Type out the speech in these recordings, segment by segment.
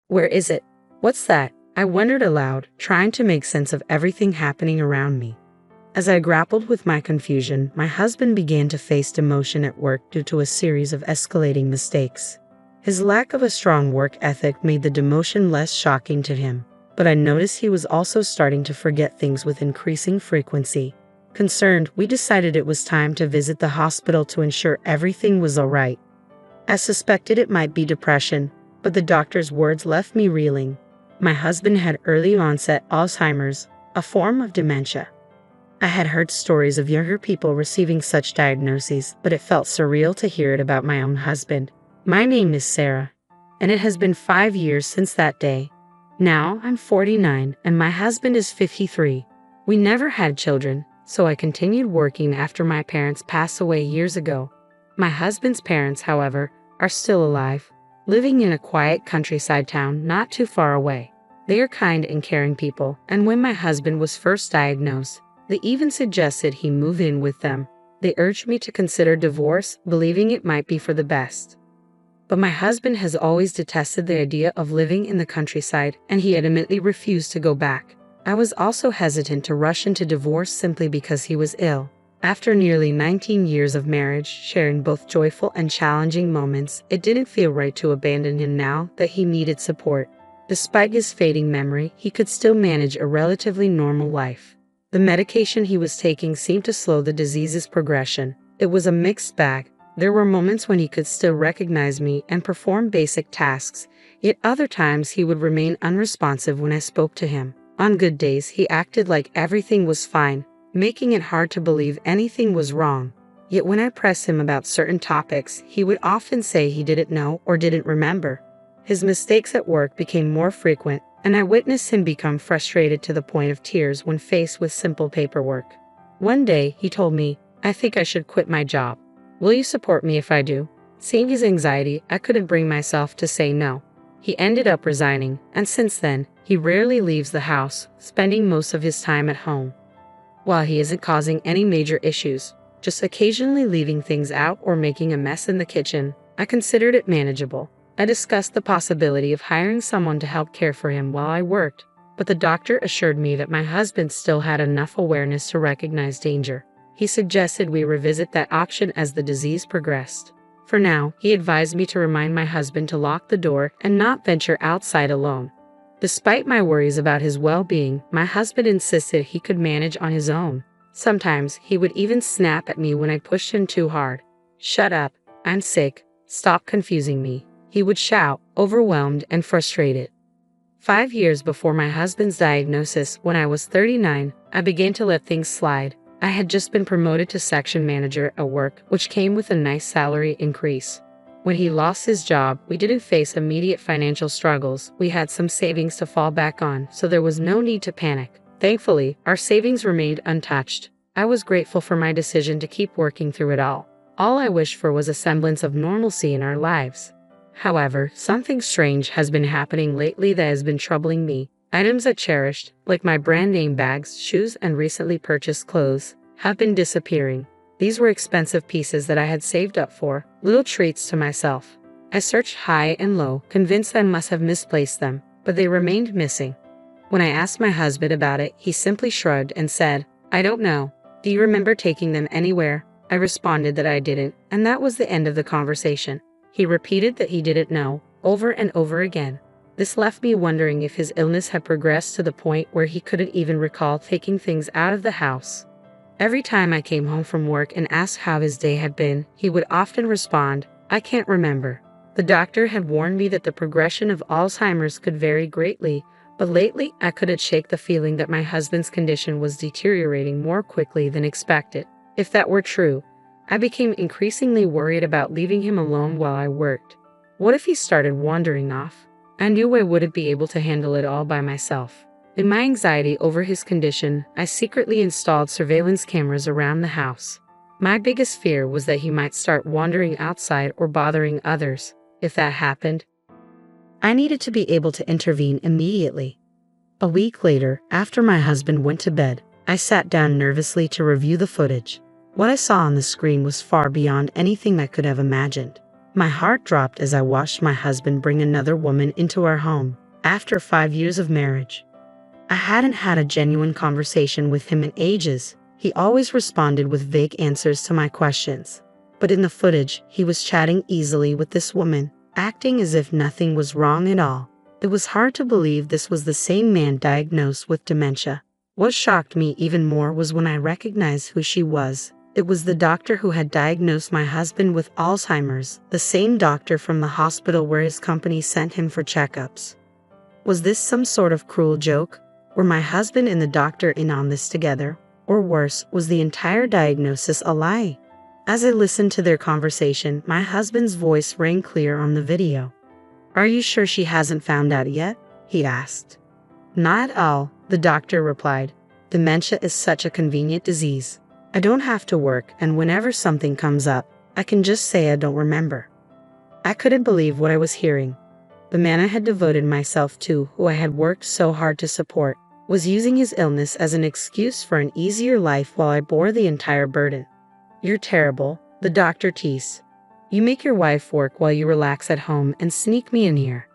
Where is it? What's that? I wondered aloud, trying to make sense of everything happening around me. As I grappled with my confusion, my husband began to face demotion at work due to a series of escalating mistakes. His lack of a strong work ethic made the demotion less shocking to him, but I noticed he was also starting to forget things with increasing frequency. Concerned, we decided it was time to visit the hospital to ensure everything was all right. I suspected it might be depression, but the doctor's words left me reeling. My husband had early onset Alzheimer's, a form of dementia. I had heard stories of younger people receiving such diagnoses, but it felt surreal to hear it about my own husband. My name is Sarah, and it has been 5 years since that day. Now I'm 49 and my husband is 53. We never had children, so I continued working after my parents passed away years ago. My husband's parents, however, are still alive, living in a quiet countryside town not too far away. They are kind and caring people, and when my husband was first diagnosed, they even suggested he move in with them. They urged me to consider divorce, believing it might be for the best. But my husband has always detested the idea of living in the countryside, and he adamantly refused to go back. I was also hesitant to rush into divorce simply because he was ill. After nearly 19 years of marriage, sharing both joyful and challenging moments, it didn't feel right to abandon him now that he needed support. Despite his fading memory, he could still manage a relatively normal life. The medication he was taking seemed to slow the disease's progression. It was a mixed bag. There were moments when he could still recognize me and perform basic tasks, yet other times he would remain unresponsive when I spoke to him. On good days, he acted like everything was fine, making it hard to believe anything was wrong. Yet when I pressed him about certain topics, he would often say he didn't know or didn't remember. His mistakes at work became more frequent, and I witnessed him become frustrated to the point of tears when faced with simple paperwork. One day, he told me, "I think I should quit my job. Will you support me if I do?" Seeing his anxiety, I couldn't bring myself to say no. He ended up resigning, and since then, he rarely leaves the house, spending most of his time at home. While he isn't causing any major issues, just occasionally leaving things out or making a mess in the kitchen, I considered it manageable. I discussed the possibility of hiring someone to help care for him while I worked, but the doctor assured me that my husband still had enough awareness to recognize danger. He suggested we revisit that option as the disease progressed. For now, he advised me to remind my husband to lock the door and not venture outside alone. Despite my worries about his well-being, my husband insisted he could manage on his own. Sometimes, he would even snap at me when I pushed him too hard. "Shut up, I'm sick, stop confusing me," he would shout, overwhelmed and frustrated. 5 years before my husband's diagnosis, when I was 39, I began to let things slide. I had just been promoted to section manager at work, which came with a nice salary increase. When he lost his job, we didn't face immediate financial struggles. We had some savings to fall back on, so there was no need to panic. Thankfully, our savings remained untouched. I was grateful for my decision to keep working through it all. All I wished for was a semblance of normalcy in our lives. However, something strange has been happening lately that has been troubling me. Items I cherished, like my brand name bags, shoes, and recently purchased clothes, have been disappearing. These were expensive pieces that I had saved up for, little treats to myself. I searched high and low, convinced I must have misplaced them, but they remained missing. When I asked my husband about it, he simply shrugged and said, "I don't know. Do you remember taking them anywhere?" I responded that I didn't, and that was the end of the conversation. He repeated that he didn't know, over and over again. This left me wondering if his illness had progressed to the point where he couldn't even recall taking things out of the house. Every time I came home from work and asked how his day had been, he would often respond, "I can't remember." The doctor had warned me that the progression of Alzheimer's could vary greatly, but lately I couldn't shake the feeling that my husband's condition was deteriorating more quickly than expected. If that were true, I became increasingly worried about leaving him alone while I worked. What if he started wandering off? I knew I wouldn't be able to handle it all by myself. In my anxiety over his condition, I secretly installed surveillance cameras around the house. My biggest fear was that he might start wandering outside or bothering others. If that happened, I needed to be able to intervene immediately. A week later, after my husband went to bed, I sat down nervously to review the footage. What I saw on the screen was far beyond anything I could have imagined. My heart dropped as I watched my husband bring another woman into our home after 5 years of marriage. I hadn't had a genuine conversation with him in ages. He always responded with vague answers to my questions. But in the footage, he was chatting easily with this woman, acting as if nothing was wrong at all. It was hard to believe this was the same man diagnosed with dementia. What shocked me even more was when I recognized who she was. It was the doctor who had diagnosed my husband with Alzheimer's, the same doctor from the hospital where his company sent him for checkups. Was this some sort of cruel joke? Were my husband and the doctor in on this together? Or worse, was the entire diagnosis a lie? As I listened to their conversation, my husband's voice rang clear on the video. "Are you sure she hasn't found out yet?" he asked. "Not at all," the doctor replied. "Dementia is such a convenient disease. I don't have to work, and whenever something comes up, I can just say I don't remember." I couldn't believe what I was hearing. The man I had devoted myself to, who I had worked so hard to support, was using his illness as an excuse for an easier life while I bore the entire burden. "You're terrible," the doctor teased. "You make your wife work while you relax at home and sneak me in here.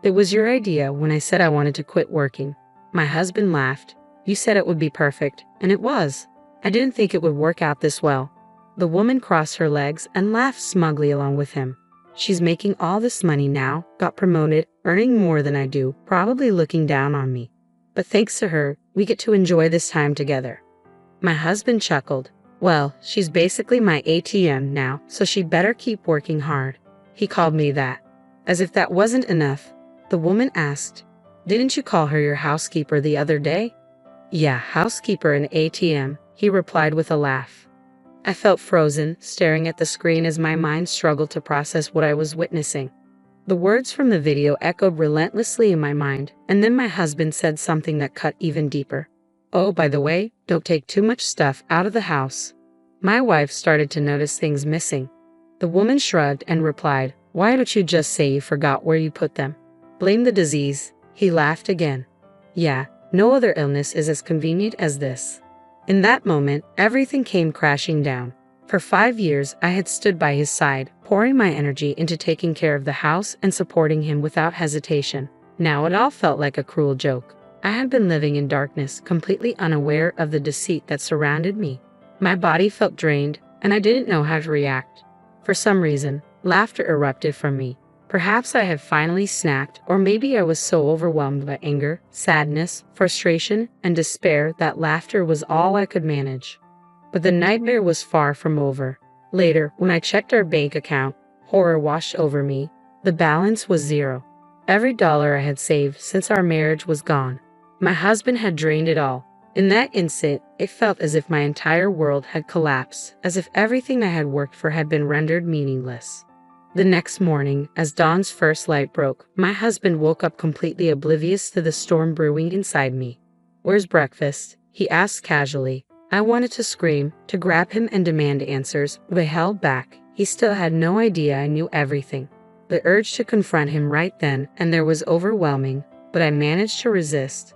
It was your idea when I said I wanted to quit working." My husband laughed. "You said it would be perfect, and it was. I didn't think it would work out this well." The woman crossed her legs and laughed smugly along with him. "She's making all this money now, got promoted, earning more than I do, probably looking down on me. But thanks to her, we get to enjoy this time together." My husband chuckled. "Well, she's basically my ATM now, so she better keep working hard." He called me that. As if that wasn't enough, the woman asked, "Didn't you call her your housekeeper the other day?" "Yeah, housekeeper and ATM," he replied with a laugh. I felt frozen, staring at the screen as my mind struggled to process what I was witnessing. The words from the video echoed relentlessly in my mind, and then my husband said something that cut even deeper. "Oh, by the way, don't take too much stuff out of the house." My wife started to notice things missing. The woman shrugged and replied, "Why don't you just say you forgot where you put them? Blame the disease." He laughed again. "Yeah, no other illness is as convenient as this." In that moment, everything came crashing down. For 5 years, I had stood by his side, pouring my energy into taking care of the house and supporting him without hesitation. Now it all felt like a cruel joke. I had been living in darkness, completely unaware of the deceit that surrounded me. My body felt drained, and I didn't know how to react. For some reason, laughter erupted from me. Perhaps I had finally snapped, or maybe I was so overwhelmed by anger, sadness, frustration, and despair that laughter was all I could manage. But the nightmare was far from over. Later, when I checked our bank account, horror washed over me. The balance was zero. Every dollar I had saved since our marriage was gone. My husband had drained it all. In that instant, it felt as if my entire world had collapsed, as if everything I had worked for had been rendered meaningless. The next morning, as dawn's first light broke, my husband woke up completely oblivious to the storm brewing inside me. "Where's breakfast?" he asked casually. I wanted to scream, to grab him and demand answers, but I held back. He still had no idea I knew everything. The urge to confront him right then and there was overwhelming, but I managed to resist.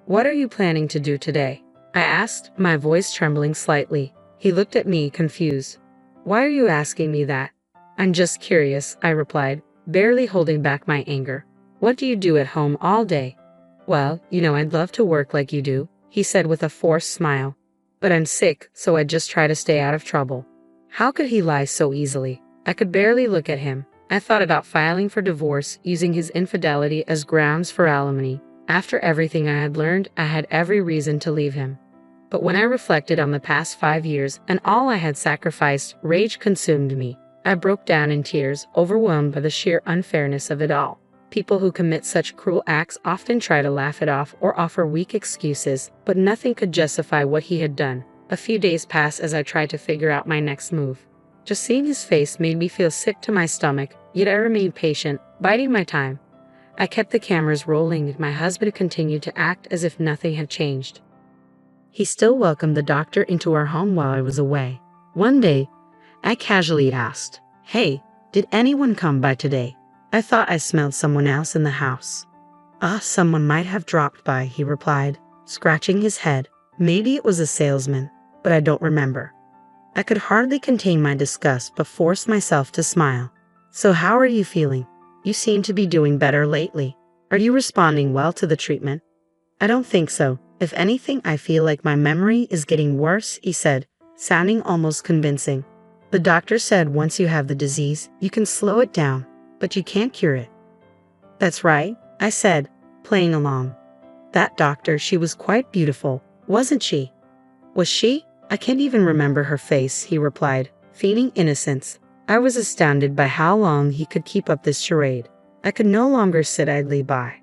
"What are you planning to do today?" I asked, my voice trembling slightly. He looked at me, confused. "Why are you asking me that?" "I'm just curious," I replied, barely holding back my anger. "What do you do at home all day?" "Well, I'd love to work like you do," he said with a forced smile. "But I'm sick, so I'd just try to stay out of trouble." How could he lie so easily? I could barely look at him. I thought about filing for divorce, using his infidelity as grounds for alimony. After everything I had learned, I had every reason to leave him. But when I reflected on the past 5 years and all I had sacrificed, rage consumed me. I broke down in tears, overwhelmed by the sheer unfairness of it all. People who commit such cruel acts often try to laugh it off or offer weak excuses, but nothing could justify what he had done. A few days passed as I tried to figure out my next move. Just seeing his face made me feel sick to my stomach, yet I remained patient, biding my time. I kept the cameras rolling and my husband continued to act as if nothing had changed. He still welcomed the doctor into our home while I was away. One day, I casually asked, "Hey, did anyone come by today? I thought I smelled someone else in the house." Someone might have dropped by," he replied, scratching his head. "Maybe it was a salesman, but I don't remember." I could hardly contain my disgust but forced myself to smile. So how are you feeling? You seem to be doing better lately. Are you responding well to the treatment? I don't think so. If anything, I feel like my memory is getting worse, he said, sounding almost convincing. The doctor said once you have the disease, you can slow it down, but you can't cure it. That's right, I said, playing along. That doctor, she was quite beautiful, wasn't she? Was she? I can't even remember her face, he replied, feigning innocence. I was astounded by how long he could keep up this charade. I could no longer sit idly by.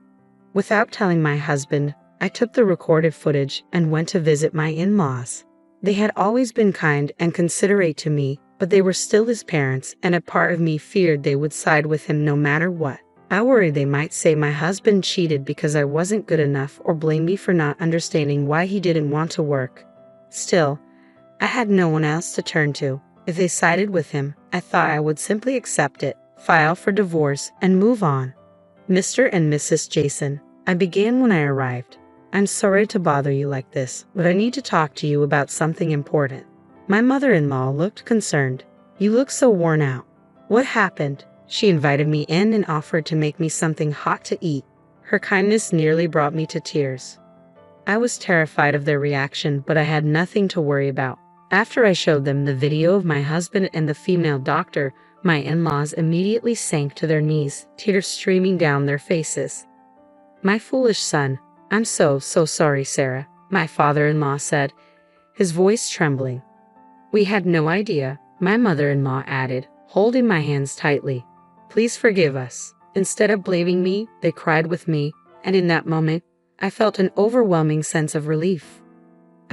Without telling my husband, I took the recorded footage and went to visit my in-laws. They had always been kind and considerate to me, but they were still his parents, and a part of me feared they would side with him no matter what. I worried they might say my husband cheated because I wasn't good enough or blame me for not understanding why he didn't want to work. Still, I had no one else to turn to. If they sided with him, I thought I would simply accept it, file for divorce, and move on. Mr. and Mrs. Jason, I began when I arrived. I'm sorry to bother you like this, but I need to talk to you about something important. My mother-in-law looked concerned. You look so worn out. What happened? She invited me in and offered to make me something hot to eat. Her kindness nearly brought me to tears. I was terrified of their reaction, but I had nothing to worry about. After I showed them the video of my husband and the female doctor, my in-laws immediately sank to their knees, tears streaming down their faces. My foolish son, I'm so sorry, Sarah, my father-in-law said, his voice trembling. We had no idea, my mother-in-law added, holding my hands tightly. Please forgive us. Instead of blaming me, they cried with me, and in that moment, I felt an overwhelming sense of relief.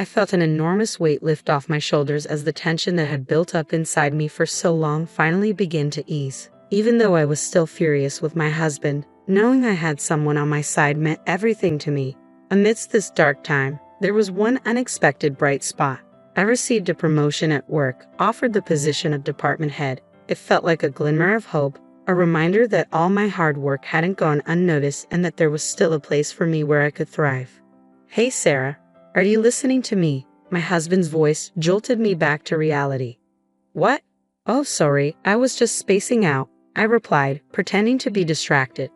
I felt an enormous weight lift off my shoulders as the tension that had built up inside me for so long finally began to ease. Even though I was still furious with my husband, knowing I had someone on my side meant everything to me. Amidst this dark time, there was one unexpected bright spot. I received a promotion at work, offered the position of department head. It felt like a glimmer of hope, a reminder that all my hard work hadn't gone unnoticed and that there was still a place for me where I could thrive. Hey Sarah, are you listening to me? My husband's voice jolted me back to reality. What? Oh, sorry, I was just spacing out, I replied, pretending to be distracted.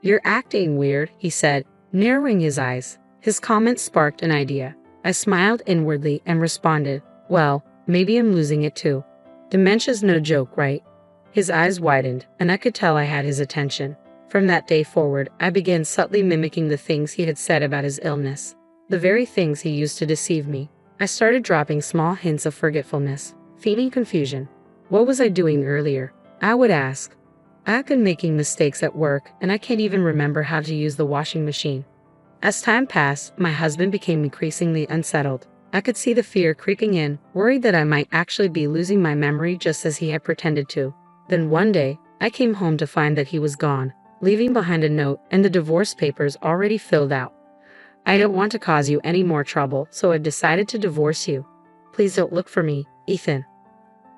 You're acting weird, he said, narrowing his eyes. His comment sparked an idea. I smiled inwardly and responded, well, maybe I'm losing it too. Dementia's no joke, right? His eyes widened, and I could tell I had his attention. From that day forward, I began subtly mimicking the things he had said about his illness. The very things he used to deceive me. I started dropping small hints of forgetfulness, feigning confusion. What was I doing earlier? I would ask. I've been making mistakes at work, and I can't even remember how to use the washing machine. As time passed, my husband became increasingly unsettled. I could see the fear creeping in, worried that I might actually be losing my memory just as he had pretended to. Then one day, I came home to find that he was gone, leaving behind a note and the divorce papers already filled out. I don't want to cause you any more trouble, so I've decided to divorce you. Please don't look for me, Ethan.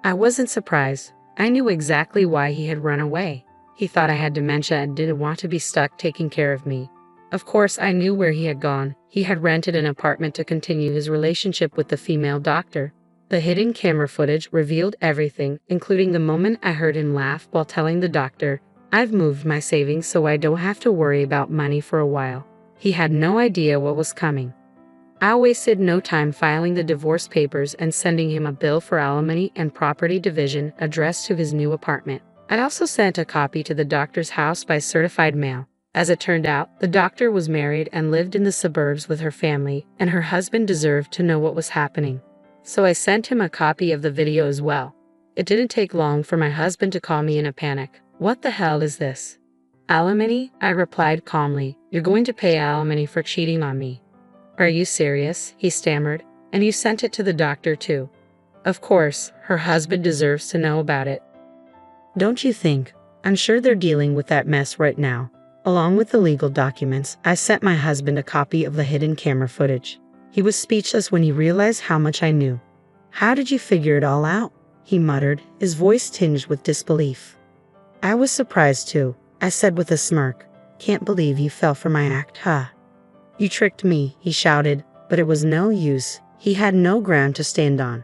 I wasn't surprised. I knew exactly why he had run away. He thought I had dementia and didn't want to be stuck taking care of me. Of course, I knew where he had gone. He had rented an apartment to continue his relationship with the female doctor. The hidden camera footage revealed everything, including the moment I heard him laugh while telling the doctor, I've moved my savings so I don't have to worry about money for a while. He had no idea what was coming. I wasted no time filing the divorce papers and sending him a bill for alimony and property division addressed to his new apartment. I also sent a copy to the doctor's house by certified mail. As it turned out, the doctor was married and lived in the suburbs with her family, and her husband deserved to know what was happening. So I sent him a copy of the video as well. It didn't take long for my husband to call me in a panic. What the hell is this? Alimony? I replied calmly. You're going to pay alimony for cheating on me. Are you serious? He stammered. And you sent it to the doctor too. Of course, her husband deserves to know about it. Don't you think? I'm sure they're dealing with that mess right now. Along with the legal documents, I sent my husband a copy of the hidden camera footage. He was speechless when he realized how much I knew. How did you figure it all out? He muttered, his voice tinged with disbelief. I was surprised too, I said with a smirk. Can't believe you fell for my act, huh? You tricked me, he shouted, but it was no use. He had no ground to stand on.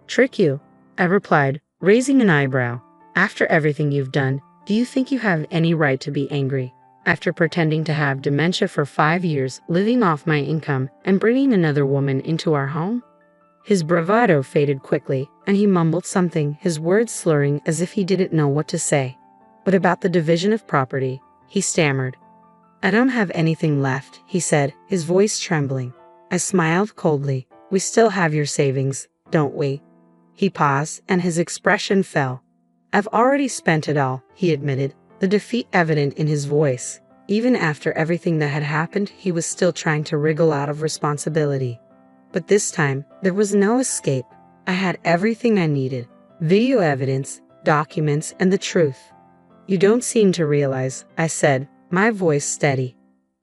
Trick you? I replied, raising an eyebrow. After everything you've done, do you think you have any right to be angry? After pretending to have dementia for 5 years, living off my income, and bringing another woman into our home? His bravado faded quickly, and he mumbled something, his words slurring as if he didn't know what to say. But about the division of property, he stammered. I don't have anything left, he said, his voice trembling. I smiled coldly. We still have your savings, don't we? He paused, and his expression fell. I've already spent it all, he admitted, the defeat evident in his voice. Even after everything that had happened, he was still trying to wriggle out of responsibility. But this time, there was no escape. I had everything I needed: video evidence, documents, and the truth. You don't seem to realize, I said, my voice steady.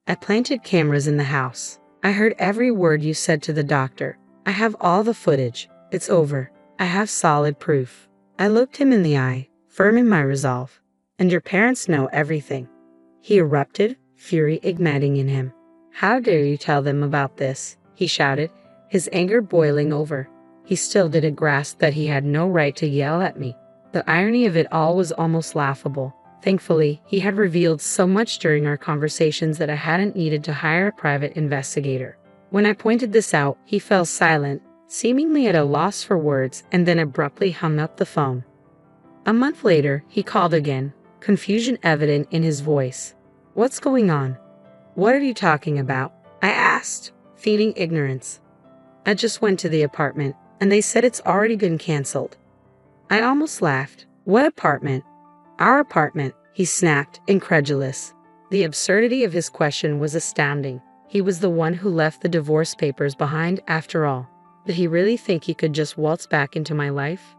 I planted cameras in the house. I heard every word you said to the doctor. I have all the footage. It's over. I have solid proof. I looked him in the eye, firm in my resolve. And your parents know everything. He erupted, fury igniting in him. How dare you tell them about this? He shouted, his anger boiling over. He still didn't grasp that he had no right to yell at me. The irony of it all was almost laughable. Thankfully, he had revealed so much during our conversations that I hadn't needed to hire a private investigator. When I pointed this out, he fell silent, seemingly at a loss for words, and then abruptly hung up the phone. A month later, he called again, confusion evident in his voice. What's going on? What are you talking about? I asked, feigning ignorance. I just went to the apartment, and they said it's already been canceled. I almost laughed. What apartment? Our apartment, he snapped, incredulous. The absurdity of his question was astounding. He was the one who left the divorce papers behind after all. Did he really think he could just waltz back into my life?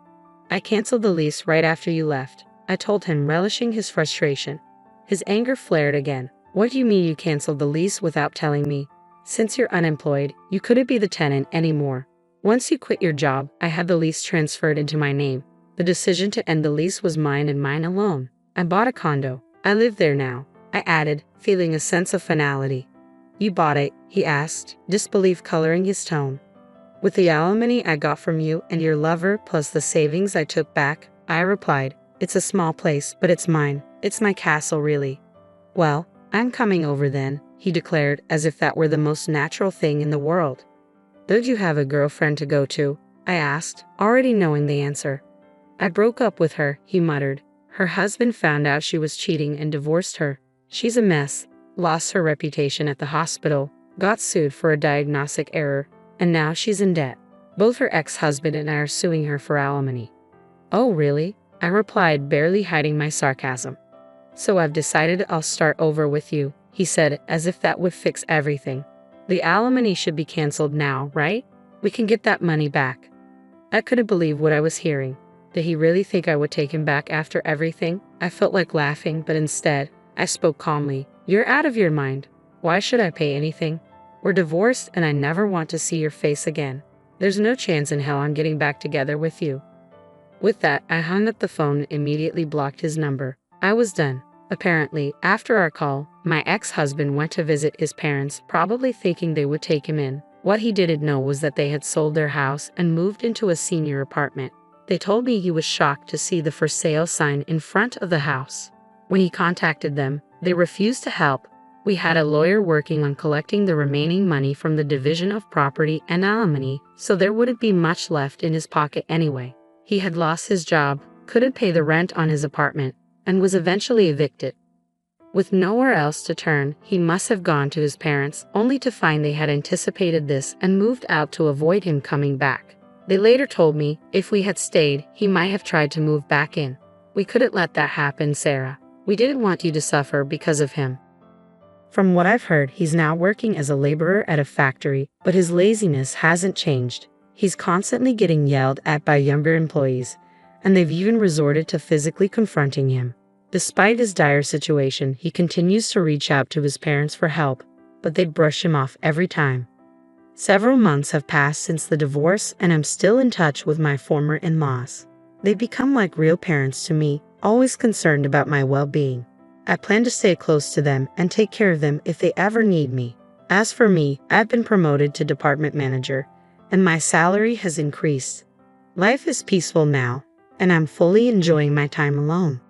I canceled the lease right after you left, I told him, relishing his frustration. His anger flared again. What do you mean you canceled the lease without telling me? Since you're unemployed, you couldn't be the tenant anymore. Once you quit your job, I had the lease transferred into my name. The decision to end the lease was mine and mine alone. I bought a condo. I live there now, I added, feeling a sense of finality. You bought it? He asked, disbelief coloring his tone. With the alimony I got from you and your lover plus the savings I took back, I replied. It's a small place, but it's mine. It's my castle, really. Well, I'm coming over then, he declared, as if that were the most natural thing in the world. Don't you have a girlfriend to go to? I asked, already knowing the answer. I broke up with her, he muttered. Her husband found out she was cheating and divorced her. She's a mess, lost her reputation at the hospital, got sued for a diagnostic error, and now she's in debt. Both her ex-husband and I are suing her for alimony. Oh, really? I replied, barely hiding my sarcasm. So I've decided I'll start over with you, he said, as if that would fix everything. The alimony should be canceled now, right? We can get that money back. I couldn't believe what I was hearing. Did he really think I would take him back after everything? I felt like laughing, but instead, I spoke calmly. You're out of your mind. Why should I pay anything? We're divorced and I never want to see your face again. There's no chance in hell I'm getting back together with you. With that, I hung up the phone and immediately blocked his number. I was done. Apparently, after our call, my ex-husband went to visit his parents, probably thinking they would take him in. What he didn't know was that they had sold their house and moved into a senior apartment. They told me he was shocked to see the for sale sign in front of the house. When he contacted them, they refused to help. We had a lawyer working on collecting the remaining money from the division of property and alimony, so there wouldn't be much left in his pocket anyway. He had lost his job, couldn't pay the rent on his apartment, and was eventually evicted. With nowhere else to turn, he must have gone to his parents, only to find they had anticipated this and moved out to avoid him coming back. They later told me, if we had stayed, he might have tried to move back in. We couldn't let that happen, Sarah. We didn't want you to suffer because of him. From what I've heard, he's now working as a laborer at a factory, but his laziness hasn't changed. He's constantly getting yelled at by younger employees, and they've even resorted to physically confronting him. Despite his dire situation, he continues to reach out to his parents for help, but they brush him off every time. Several months have passed since the divorce, and I'm still in touch with my former in-laws. They've become like real parents to me, always concerned about my well-being. I plan to stay close to them and take care of them if they ever need me. As for me, I've been promoted to department manager, and my salary has increased. Life is peaceful now, and I'm fully enjoying my time alone.